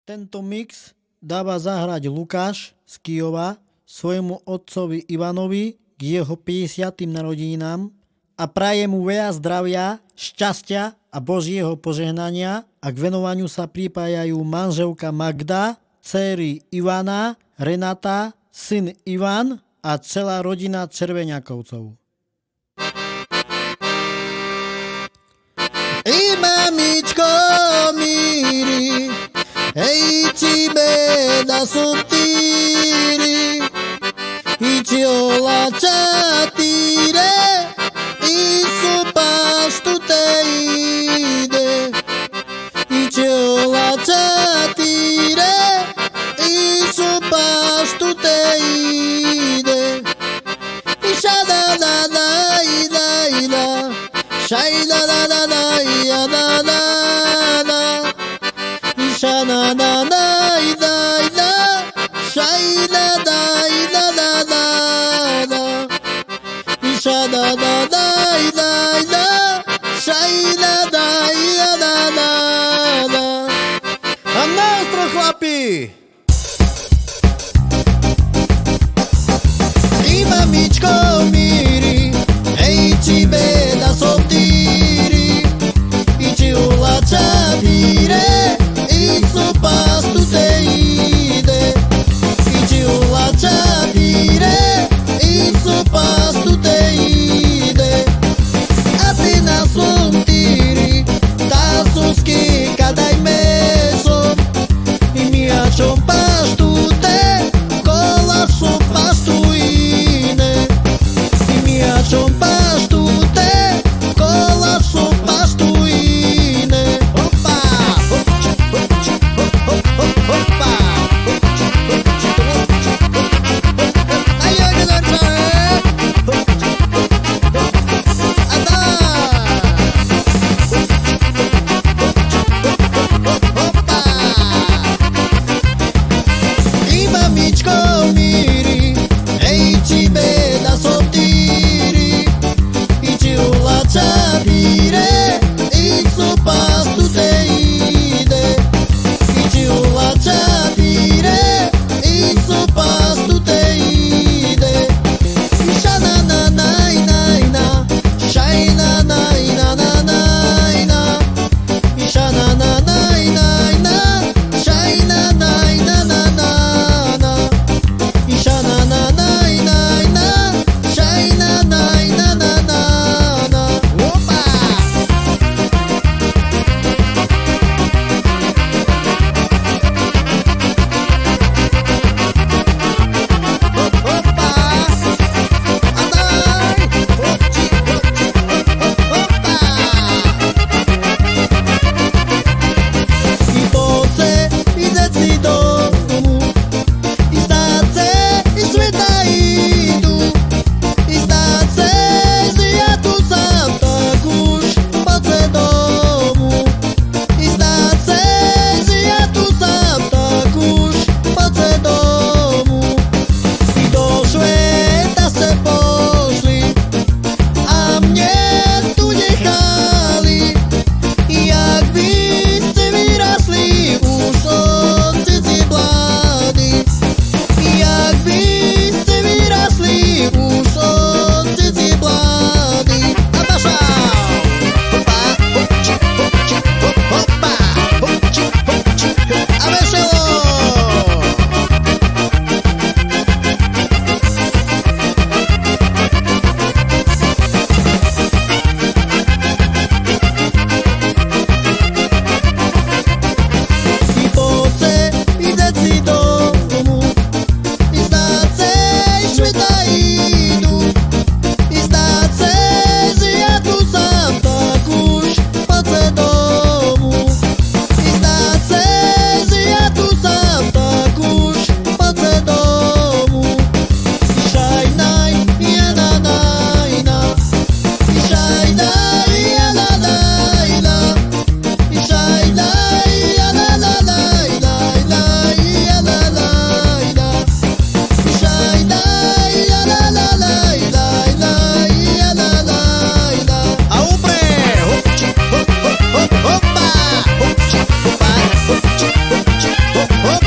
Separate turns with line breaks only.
Tento mix dáva zahrať Lukáš z Kyjova svojmu otcovi Ivanovi k jeho 50. narodeninám a praje mu veľa zdravia, šťastia a Božieho požehnania a k venovaniu sa pripájajú manželka Magda, dcéry Ivana, Renata, syn Ivan a celá rodina Červeňakovcov.
I mamičko miri, ej ci beda sottiri, i ci ola čatire, i su pastu te ide, i ci ola čatire, i su pastu te ide, i šada da da ida ida, šajda da da da ida da da da, i šana da da ida ida, šajda da ida da da da, i šada da da ida ida, šajda da ida da da da. A nastro chlapi! I mamičko miri, ej ci beda sottiri, i ci ula čapire, i su pastu te ide, i ci ula čapire, i su pastu te ide, a ti na sottiri, ta su skika daj meso, i mijačom pastu te, kola su pastu ine, i mijačom pastu te, kola su pastu ine. Opa, hopči, hopči, hop, hop, hop, hopa, hopči, hopči, hopči, hop, hop, aj ja gledajte, hopči, hop, hop, a da, hopči, hopči, hop, hop, hop, hopa. hop, hop.